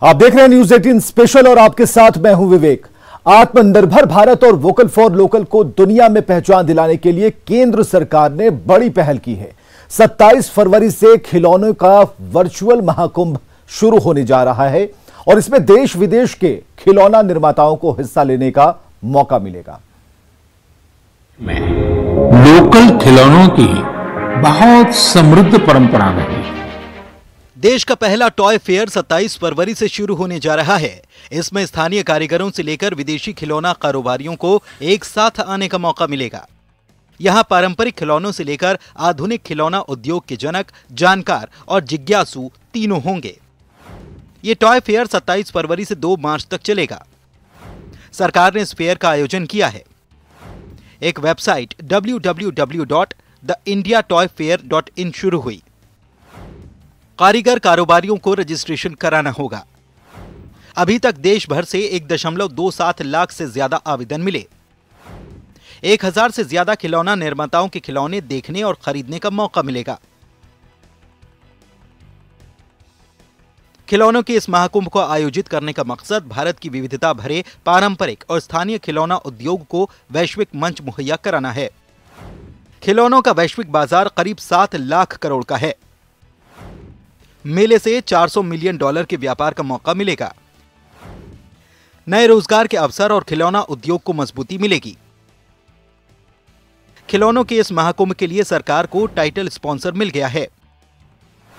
आप देख रहे हैं न्यूज 18 स्पेशल और आपके साथ मैं हूं विवेक। आत्मनिर्भर भारत और वोकल फॉर लोकल को दुनिया में पहचान दिलाने के लिए केंद्र सरकार ने बड़ी पहल की है। 27 फरवरी से खिलौनों का वर्चुअल महाकुंभ शुरू होने जा रहा है और इसमें देश विदेश के खिलौना निर्माताओं को हिस्सा लेने का मौका मिलेगा। लोकल खिलौनों की बहुत समृद्ध परंपरा रही। देश का पहला टॉय फेयर 27 फरवरी से शुरू होने जा रहा है। इसमें स्थानीय कारीगरों से लेकर विदेशी खिलौना कारोबारियों को एक साथ आने का मौका मिलेगा। यहां पारंपरिक खिलौनों से लेकर आधुनिक खिलौना उद्योग के जनक, जानकार और जिज्ञासु तीनों होंगे। ये टॉय फेयर 27 फरवरी से 2 मार्च तक चलेगा। सरकार ने इस फेयर का आयोजन किया है। एक वेबसाइट www.theindiatoyfair.in शुरू हुई। कारीगर कारोबारियों को रजिस्ट्रेशन कराना होगा। अभी तक देश भर से 1.27 लाख से ज्यादा आवेदन मिले। 1000 से ज्यादा खिलौना निर्माताओं के खिलौने देखने और खरीदने का मौका मिलेगा। खिलौनों के इस महाकुंभ को आयोजित करने का मकसद भारत की विविधता भरे पारंपरिक और स्थानीय खिलौना उद्योग को वैश्विक मंच मुहैया कराना है। खिलौनों का वैश्विक बाजार करीब 7 लाख करोड़ का है। मेले से $400 मिलियन के व्यापार का मौका मिलेगा। नए रोजगार के अवसर और खिलौना उद्योग को मजबूती मिलेगी। खिलौनों के इस महाकुंभ के लिए सरकार को टाइटल स्पॉन्सर मिल गया है।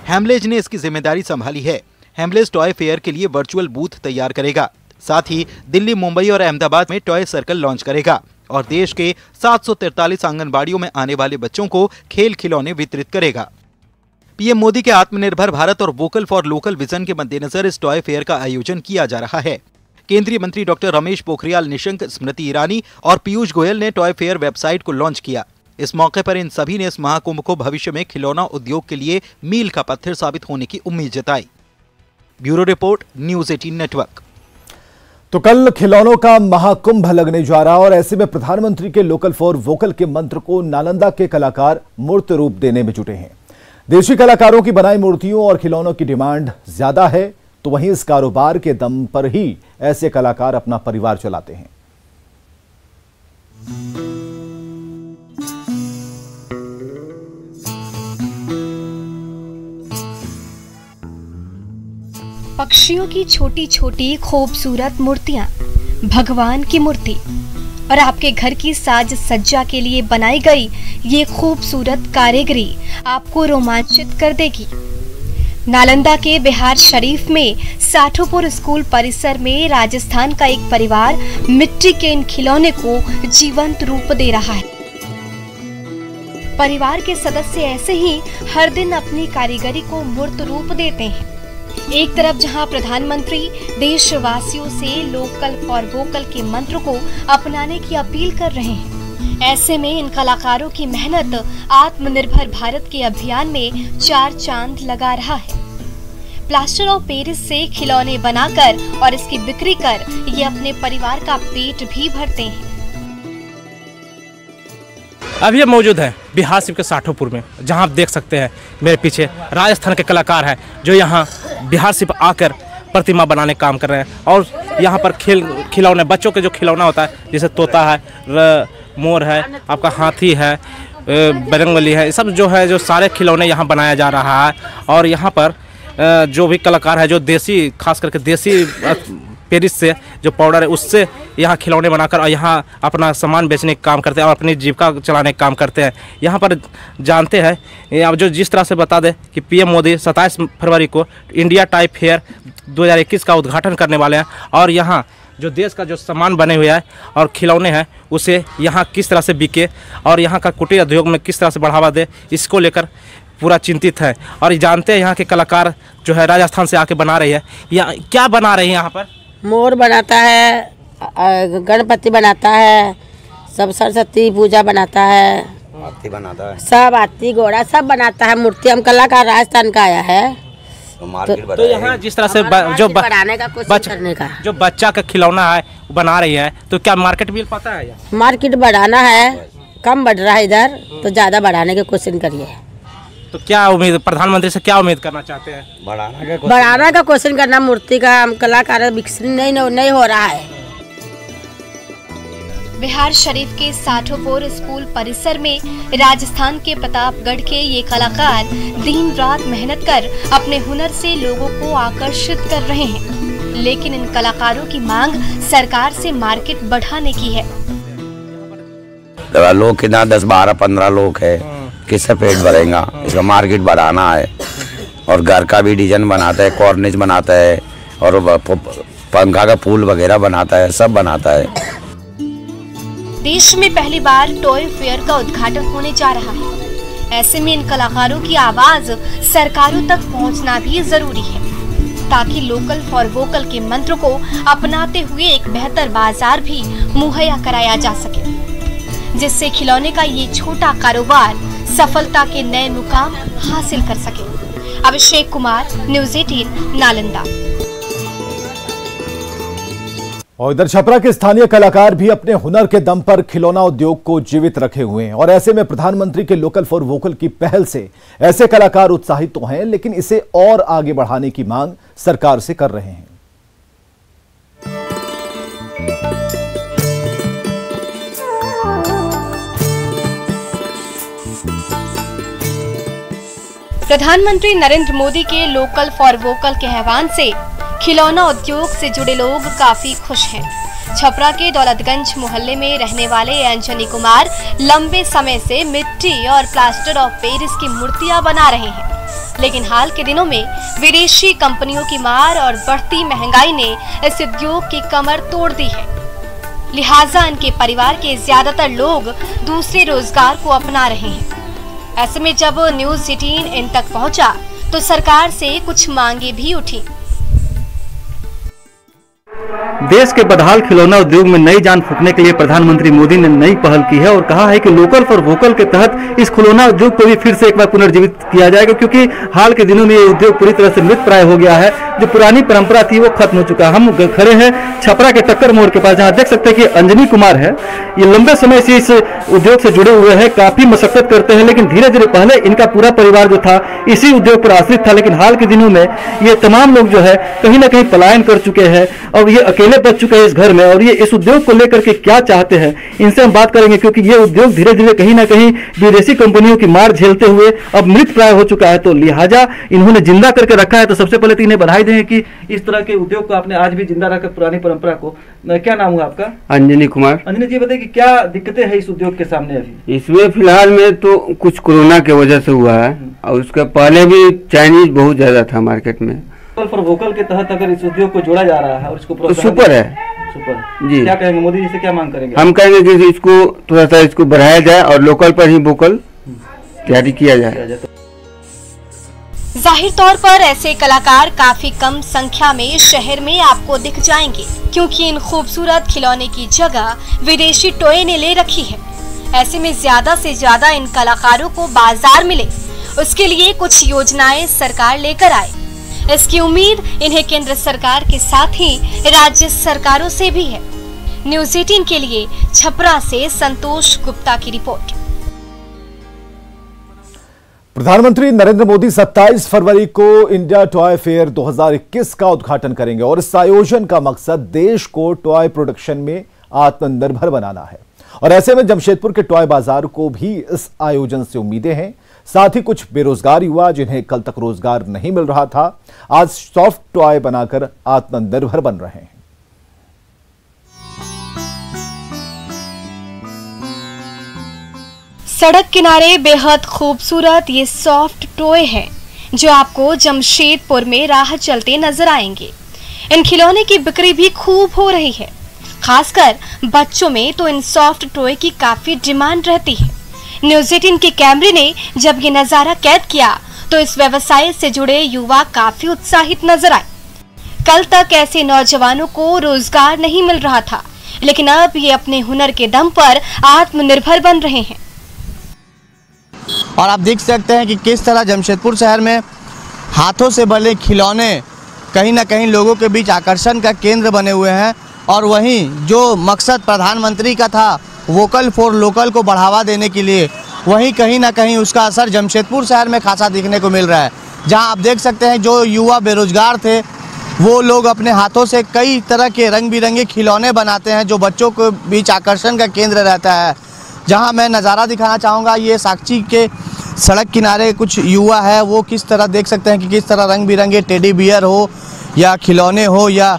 हैमलेज ने इसकी जिम्मेदारी संभाली है। हैमलेज टॉय फेयर के लिए वर्चुअल बूथ तैयार करेगा। साथ ही दिल्ली, मुंबई और अहमदाबाद में टॉय सर्कल लॉन्च करेगा और देश के 743 आंगनबाड़ियों में आने वाले बच्चों को खेल खिलौने वितरित करेगा। पीएम मोदी के आत्मनिर्भर भारत और वोकल फॉर लोकल विजन के मद्देनजर इस टॉय फेयर का आयोजन किया जा रहा है। केंद्रीय मंत्री डॉक्टर रमेश पोखरियाल निशंक, स्मृति ईरानी और पीयूष गोयल ने टॉय फेयर वेबसाइट को लॉन्च किया। इस मौके पर इन सभी ने इस महाकुंभ को भविष्य में खिलौना उद्योग के लिए मील का पत्थर साबित होने की उम्मीद जताई। Bureau report, news 18 network. तो कल खिलौनों का महाकुंभ लगने जा रहा और ऐसे में प्रधानमंत्री के लोकल फॉर वोकल के मंत्र को नालंदा के कलाकार मूर्त रूप देने में जुटे हैं। देशी कलाकारों की बनाई मूर्तियों और खिलौनों की डिमांड ज्यादा है, तो वहीं इस कारोबार के दम पर ही ऐसे कलाकार अपना परिवार चलाते हैं। पक्षियों की छोटी छोटी खूबसूरत मूर्तियां, भगवान की मूर्ति और आपके घर की साज सज्जा के लिए बनाई गई ये खूबसूरत कारीगरी आपको रोमांचित कर देगी। नालंदा के बिहार शरीफ में साठोपुर स्कूल परिसर में राजस्थान का एक परिवार मिट्टी के इन खिलौने को जीवंत रूप दे रहा है। परिवार के सदस्य ऐसे ही हर दिन अपनी कारीगरी को मूर्त रूप देते हैं। एक तरफ जहां प्रधानमंत्री देशवासियों से लोकल फॉर वोकल के मंत्र को अपनाने की अपील कर रहे हैं, ऐसे में इन कलाकारों की मेहनत आत्मनिर्भर भारत के अभियान में 4 चांद लगा रहा है। प्लास्टर ऑफ पेरिस से खिलौने बनाकर और इसकी बिक्री कर ये अपने परिवार का पेट भी भरते हैं। अभी मौजूद है बिहार शरीफ के साठोपुर में, जहां आप देख सकते हैं मेरे पीछे राजस्थान के कलाकार हैं जो यहां बिहार शरीफ आकर प्रतिमा बनाने काम कर रहे हैं। और यहां पर खिलौने, बच्चों के जो खिलौना होता है, जैसे तोता है, मोर है, आपका हाथी है, बजरंगबली है, सब जो है, जो सारे खिलौने यहां बनाया जा रहा है। और यहां पर जो भी कलाकार है जो देसी, खास करके देसी पेरिस से जो पाउडर है उससे यहाँ खिलौने बनाकर और यहाँ अपना सामान बेचने का काम करते हैं और अपनी जीविका चलाने का काम करते हैं। यहाँ पर जानते हैं, अब जो जिस तरह से बता दें कि पीएम मोदी 27 फरवरी को इंडिया टॉय फेयर 2021 का उद्घाटन करने वाले हैं और यहाँ जो देश का जो सामान बने हुए है और खिलौने हैं उसे यहाँ किस तरह से बिके और यहाँ का कुटीर उद्योग में किस तरह से बढ़ावा दे, इसको लेकर पूरा चिंतित है। और जानते हैं यहाँ के कलाकार जो है राजस्थान से आके बना रही है। यहाँ क्या बना रही है? यहाँ पर मोर बनाता है, गणपति बनाता है, सब सरस्वती पूजा बनाता है, आरती बनाता है, सब आरती घोड़ा सब बनाता है। मूर्ति हम कलाकार राजस्थान का आया है। तो यहाँ जिस तरह से जो बढ़ाने का कोशिश करने का जो बच्चा का खिलौना है बना रही है, तो क्या मार्केट मिल पाता है? मार्केट बढ़ाना है, कम बढ़ रहा है इधर, तो ज़्यादा बढ़ाने की कोशिश करिए। तो क्या उम्मीद, प्रधानमंत्री से क्या उम्मीद करना चाहते हैं? बढ़ाना का क्वेश्चन करना, मूर्ति का कलाकार विकसित नहीं हो रहा है। बिहार शरीफ के साठोपुर स्कूल परिसर में राजस्थान के प्रतापगढ़ के ये कलाकार दिन रात मेहनत कर अपने हुनर से लोगों को आकर्षित कर रहे हैं, लेकिन इन कलाकारों की मांग सरकार से मार्केट बढ़ाने की है। लोग कितना 10, 12, 15 लोग है, किससे पेट भरेगा? इसका मार्केट बढ़ाना है। और घर का भी डिजाइन बनाता है, कॉर्निश बनाता है और पंखा का फूल वगैरह बनाता है, सब बनाता है। देश में पहली बार टॉय फेयर का उद्घाटन होने जा रहा है। ऐसे में इन कलाकारों की आवाज सरकारों तक पहुंचना भी जरूरी है, ताकि लोकल फॉर वोकल के मंत्र को अपनाते हुए एक बेहतर बाजार भी मुहैया कराया जा सके, जिससे खिलौने का ये छोटा कारोबार सफलता के नए मुकाम हासिल कर सके। अभिषेक कुमार, न्यूज़ 18, नालंदा। और इधर छपरा के स्थानीय कलाकार भी अपने हुनर के दम पर खिलौना उद्योग को जीवित रखे हुए हैं, और ऐसे में प्रधानमंत्री के लोकल फॉर वोकल की पहल से ऐसे कलाकार उत्साहित तो हैं, लेकिन इसे और आगे बढ़ाने की मांग सरकार से कर रहे हैं। प्रधानमंत्री नरेंद्र मोदी के लोकल फॉर वोकल के आह्वान से खिलौना उद्योग से जुड़े लोग काफी खुश हैं। छपरा के दौलतगंज मोहल्ले में रहने वाले अंजनी कुमार लंबे समय से मिट्टी और प्लास्टर ऑफ पेरिस की मूर्तियां बना रहे हैं, लेकिन हाल के दिनों में विदेशी कंपनियों की मार और बढ़ती महंगाई ने इस उद्योग की कमर तोड़ दी है। लिहाजा इनके परिवार के ज्यादातर लोग दूसरे रोजगार को अपना रहे हैं। ऐसे में जब न्यूज़ 18 इन तक पहुंचा तो सरकार से कुछ मांगे भी उठी। देश के बदहाल खिलौना उद्योग में नई जान फूंकने के लिए प्रधानमंत्री मोदी ने नई पहल की है और कहा है कि लोकल फॉर वोकल के तहत इस खिलौना उद्योग को भी फिर से एक बार पुनर्जीवित किया जाएगा, क्योंकि हाल के दिनों में ये उद्योग पूरी तरह से मृत प्राय हो गया है। जो पुरानी परंपरा थी वो खत्म हो चुका है। हम खड़े हैं छपरा के टक्कर मोड़ के पास, जहाँ देख सकते हैं कि अंजनी कुमार है, ये लंबे समय से इस उद्योग से जुड़े हुए हैं, काफी मशक्कत करते हैं, लेकिन धीरे धीरे पहले इनका पूरा परिवार जो था इसी उद्योग पर आश्रित था, लेकिन हाल के दिनों में ये तमाम लोग जो है कहीं ना कहीं पलायन कर चुके हैं और ये अकेले बच चुके हैं इस घर में। और ये इस उद्योग को लेकर के क्या चाहते हैं, इनसे हम बात करेंगे, क्योंकि ये उद्योग धीरे धीरे कहीं ना कहीं विदेशी कंपनियों की मार झेलते हुए अब मृत प्राय हो चुका है, तो लिहाजा इन्होंने जिंदा करके रखा है। तो सबसे पहले तो इन्हें बधाई दें कि इस तरह के उद्योग को आपने आज भी जिंदा रखकर पुरानी परंपरा को। क्या नाम हुआ आपका? अंजनी कुमार। अंजनी जी, बताइए कि क्या दिक्कतें हैं इस उद्योग के सामने अभी? इसमें फिलहाल में तो कुछ कोरोना की वजह से हुआ है, और उसके पहले भी चाइनीज बहुत ज्यादा था मार्केट में। लोकल फॉर वोकल के तहत अगर इस उद्योग को जोड़ा जा रहा है और इसको तो सुपर है, सुपर जी। क्या कहेंगे, मोदी जी से क्या मांग करेंगे? हम कहेंगे कि इसको थोड़ा सा इसको बढ़ाया जाए और लोकल पर ही वोकल तैयारी किया जाए। जाहिर तौर पर ऐसे कलाकार काफी कम संख्या में शहर में आपको दिख जाएंगे, क्योंकि इन खूबसूरत खिलौने की जगह विदेशी टॉय ने ले रखी है। ऐसे में ज्यादा से ज्यादा इन कलाकारों को बाजार मिले, उसके लिए कुछ योजनाएं सरकार लेकर आए। इसकी उम्मीद इन्हें केंद्र सरकार के साथ ही राज्य सरकारों से भी है। न्यूज़ 18 के लिए छपरा से संतोष गुप्ता की रिपोर्ट। प्रधानमंत्री नरेंद्र मोदी 27 फरवरी को इंडिया टॉय फेयर 2021 का उद्घाटन करेंगे, और इस आयोजन का मकसद देश को टॉय प्रोडक्शन में आत्मनिर्भर बनाना है। और ऐसे में जमशेदपुर के टॉय बाजार को भी इस आयोजन से उम्मीदें हैं। साथ ही कुछ बेरोजगार युवा जिन्हें कल तक रोजगार नहीं मिल रहा था, आज सॉफ्ट टॉय बनाकर आत्मनिर्भर बन रहे हैं। सड़क किनारे बेहद खूबसूरत ये सॉफ्ट टॉय है, जो आपको जमशेदपुर में राह चलते नजर आएंगे। इन खिलौने की बिक्री भी खूब हो रही है, खासकर बच्चों में तो इन सॉफ्ट टॉय की काफी डिमांड रहती है। न्यूज़ 18 के कैमरे ने जब ये नजारा कैद किया तो इस व्यवसाय से जुड़े युवा काफी उत्साहित नजर आए। कल तक ऐसे नौजवानों को रोजगार नहीं मिल रहा था, लेकिन अब ये अपने हुनर के दम पर आत्मनिर्भर बन रहे हैं। और आप देख सकते हैं कि किस तरह जमशेदपुर शहर में हाथों से बने खिलौने कहीं ना कहीं लोगों के बीच आकर्षण का केंद्र बने हुए हैं। और वहीं जो मकसद प्रधानमंत्री का था वोकल फॉर लोकल को बढ़ावा देने के लिए, वहीं कहीं ना कहीं उसका असर जमशेदपुर शहर में खासा दिखने को मिल रहा है, जहां आप देख सकते हैं जो युवा बेरोजगार थे वो लोग अपने हाथों से कई तरह के रंग बिरंगे खिलौने बनाते हैं जो बच्चों के बीच आकर्षण का केंद्र रहता है। जहां मैं नज़ारा दिखाना चाहूँगा, ये साक्षी के सड़क किनारे कुछ युवा है, वो किस तरह देख सकते हैं कि किस तरह रंग बिरंगे टेडी बियर हो या खिलौने हो या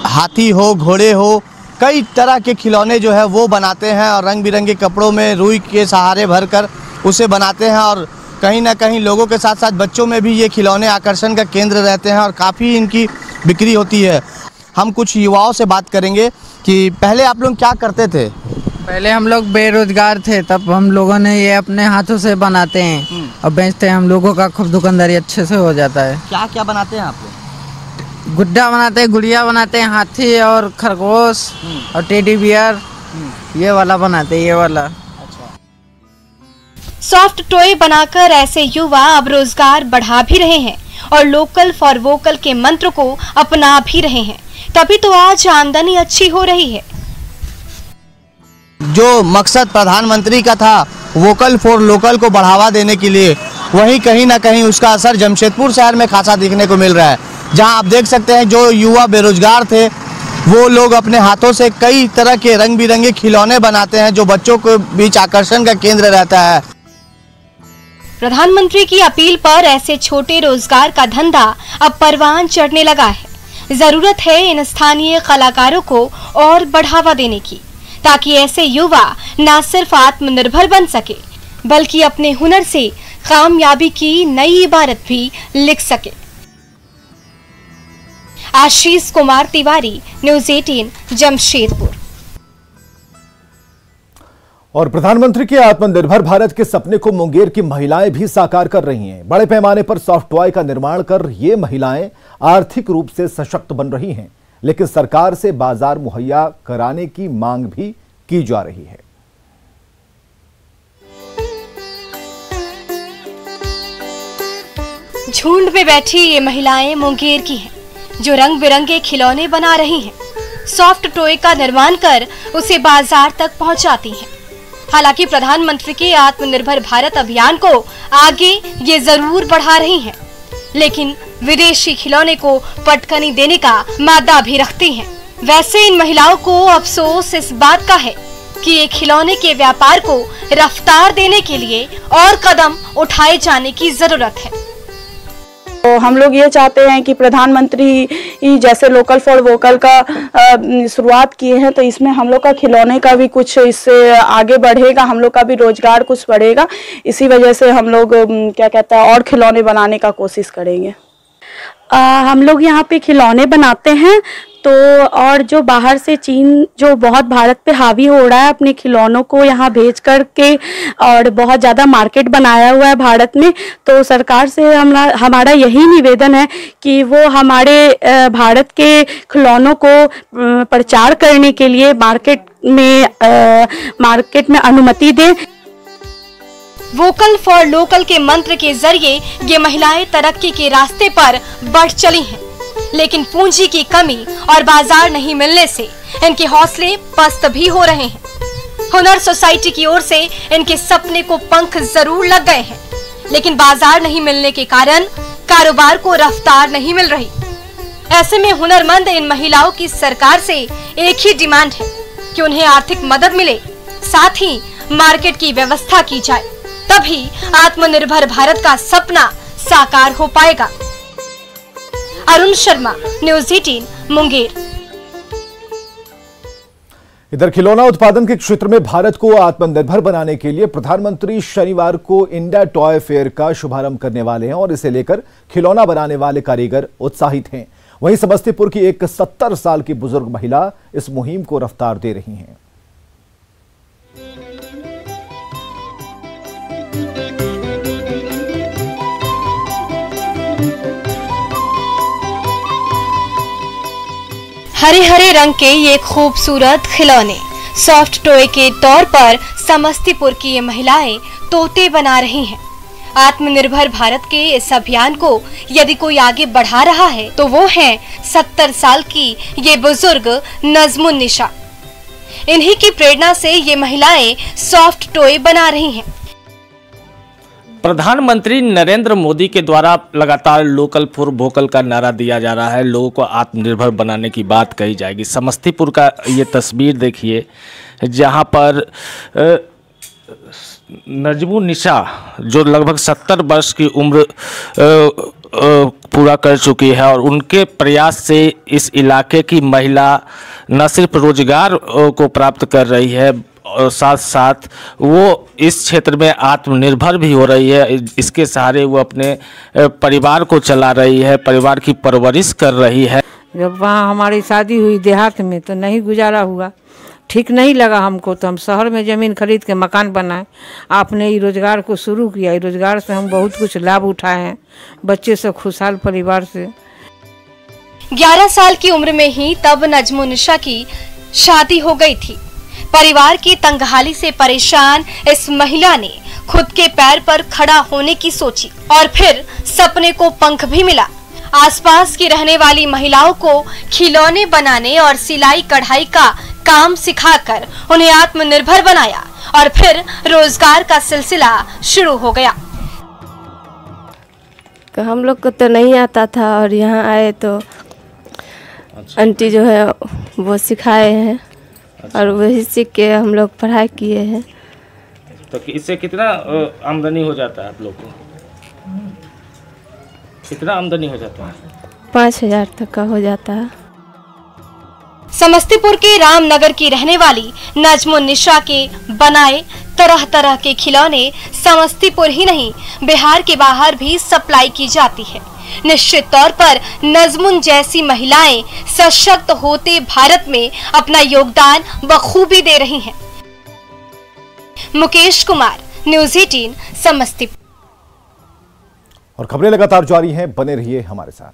हाथी हो, घोड़े हो, कई तरह के खिलौने जो है वो बनाते हैं और रंग बिरंगे कपड़ों में रुई के सहारे भरकर उसे बनाते हैं। और कहीं ना कहीं लोगों के साथ साथ बच्चों में भी ये खिलौने आकर्षण का केंद्र रहते हैं और काफ़ी इनकी बिक्री होती है। हम कुछ युवाओं से बात करेंगे कि पहले आप लोग क्या करते थे। पहले हम लोग बेरोजगार थे, तब हम लोगों ने ये अपने हाथों से बनाते हैं और बेचते हैं। हम लोगों का खूब दुकानदारी अच्छे से हो जाता है। क्या क्या बनाते हैं आप लोग? गुड्डा बनाते हैं, गुड़िया बनाते हैं, हाथी और खरगोश और टेडी बियर, ये वाला बनाते हैं, ये वाला। सॉफ्ट टॉय बनाकर ऐसे युवा अब रोजगार बढ़ा भी रहे हैं और लोकल फॉर वोकल के मंत्र को अपना भी रहे हैं, तभी तो आज आमदनी अच्छी हो रही है। जो मकसद प्रधानमंत्री का था वोकल फॉर लोकल को बढ़ावा देने के लिए, वहीं कहीं ना कहीं उसका असर जमशेदपुर शहर में खासा दिखने को मिल रहा है, जहां आप देख सकते हैं जो युवा बेरोजगार थे वो लोग अपने हाथों से कई तरह के रंग बिरंगे खिलौने बनाते हैं जो बच्चों के बीच आकर्षण का केंद्र रहता है। प्रधानमंत्री की अपील पर ऐसे छोटे रोजगार का धंधा अब परवान चढ़ने लगा है। जरूरत है इन स्थानीय कलाकारों को और बढ़ावा देने की, ताकि ऐसे युवा न सिर्फ आत्मनिर्भर बन सके बल्कि अपने हुनर से कामयाबी की नई इबारत भी लिख सके। आशीष कुमार तिवारी, न्यूज़ 18, जमशेदपुर। और प्रधानमंत्री के आत्मनिर्भर भारत के सपने को मुंगेर की महिलाएं भी साकार कर रही हैं। बड़े पैमाने पर सॉफ्ट टॉय का निर्माण कर ये महिलाएं आर्थिक रूप से सशक्त बन रही हैं, लेकिन सरकार से बाजार मुहैया कराने की मांग भी की जा रही है। झुंड में बैठी ये महिलाएं मुंगेर की हैं, जो रंग बिरंगे खिलौने बना रही हैं, सॉफ्ट टॉय का निर्माण कर उसे बाजार तक पहुंचाती हैं। हालांकि प्रधानमंत्री के आत्मनिर्भर भारत अभियान को आगे ये जरूर बढ़ा रही हैं, लेकिन विदेशी खिलौने को पटकनी देने का मादा भी रखती हैं। वैसे इन महिलाओं को अफसोस इस बात का है कि ये खिलौने के व्यापार को रफ्तार देने के लिए और कदम उठाए जाने की जरूरत है। तो हम लोग ये चाहते हैं कि प्रधानमंत्री जैसे लोकल फॉर वोकल का शुरुआत किए हैं, तो इसमें हम लोग का खिलौने का भी कुछ इससे आगे बढ़ेगा, हम लोग का भी रोजगार कुछ बढ़ेगा। इसी वजह से हम लोग क्या कहते हैं और खिलौने बनाने का कोशिश करेंगे। हम लोग यहाँ पे खिलौने बनाते हैं, तो और जो बाहर से चीन जो बहुत भारत पे हावी हो रहा है अपने खिलौनों को यहाँ भेज करके और बहुत ज़्यादा मार्केट बनाया हुआ है भारत में, तो सरकार से हमारा यही निवेदन है कि वो हमारे भारत के खिलौनों को प्रचार करने के लिए मार्केट में अनुमति दें। वोकल फॉर लोकल के मंत्र के जरिए ये महिलाएं तरक्की के रास्ते पर बढ़ चली हैं, लेकिन पूंजी की कमी और बाजार नहीं मिलने से इनके हौसले पस्त भी हो रहे हैं। हुनर सोसाइटी की ओर से इनके सपने को पंख जरूर लग गए हैं, लेकिन बाजार नहीं मिलने के कारण कारोबार को रफ्तार नहीं मिल रही। ऐसे में हुनरमंद इन महिलाओं की सरकार से एक ही डिमांड है कि उन्हें आर्थिक मदद मिले, साथ ही मार्केट की व्यवस्था की जाए, तभी आत्मनिर्भर भारत का सपना साकार हो पाएगा। अरुण शर्मा, न्यूज़ 18, मुंगेर। इधर खिलौना उत्पादन के क्षेत्र में भारत को आत्मनिर्भर बनाने के लिए प्रधानमंत्री शनिवार को इंडिया टॉय फेयर का शुभारंभ करने वाले हैं और इसे लेकर खिलौना बनाने वाले कारीगर उत्साहित हैं। वहीं समस्तीपुर की एक 70 साल की बुजुर्ग महिला इस मुहिम को रफ्तार दे रही हैं। हरे हरे रंग के ये खूबसूरत खिलौने सॉफ्ट टॉय के तौर पर समस्तीपुर की ये महिलाएं तोते बना रही हैं। आत्मनिर्भर भारत के इस अभियान को यदि कोई आगे बढ़ा रहा है तो वो हैं 70 साल की ये बुजुर्ग नजमुन्निशा। इन्हीं की प्रेरणा से ये महिलाएं सॉफ्ट टॉय बना रही हैं। प्रधानमंत्री नरेंद्र मोदी के द्वारा लगातार लोकल फॉर वोकल का नारा दिया जा रहा है, लोगों को आत्मनिर्भर बनाने की बात कही जाएगी। समस्तीपुर का ये तस्वीर देखिए जहां पर नजमुन्निसा जो लगभग 70 वर्ष की उम्र पूरा कर चुकी है और उनके प्रयास से इस इलाके की महिला न सिर्फ रोजगार को प्राप्त कर रही है और साथ साथ वो इस क्षेत्र में आत्मनिर्भर भी हो रही है। इसके सहारे वो अपने परिवार को चला रही है, परिवार की परवरिश कर रही है। जब वहाँ हमारी शादी हुई देहात में तो नहीं गुजारा हुआ, ठीक नहीं लगा हमको, तो हम शहर में ज़मीन खरीद के मकान बनाए। आपने ये रोज़गार को शुरू किया, ये रोज़गार से हम बहुत कुछ लाभ उठाए हैं, बच्चे से खुशहाल परिवार से। 11 साल की उम्र में ही तब नजमुन्निसा की शादी हो गई थी। परिवार की तंगहाली से परेशान इस महिला ने खुद के पैर पर खड़ा होने की सोची और फिर सपने को पंख भी मिला। आसपास की रहने वाली महिलाओं को खिलौने बनाने और सिलाई कढ़ाई का काम सिखाकर उन्हें आत्मनिर्भर बनाया और फिर रोजगार का सिलसिला शुरू हो गया। हम लोग को तो नहीं आता था और यहाँ आए तो आंटी जो है वो सिखाए हैं और वही सीख के हम लोग पढ़ाई किए हैं। तो इससे कितना आमदनी हो जाता है आप लोग को? कितना आमदनी हो जाता है? 5000 तक का हो जाता है। समस्तीपुर के रामनगर की रहने वाली नजमुन्निसा के बनाए तरह तरह के खिलौने समस्तीपुर ही नहीं बिहार के बाहर भी सप्लाई की जाती है। निश्चित तौर पर नजमुन जैसी महिलाएं सशक्त होते भारत में अपना योगदान बखूबी दे रही हैं। मुकेश कुमार, न्यूज़ 18 समस्तीपुर। और खबरें लगातार जारी हैं, बने रहिए हमारे साथ।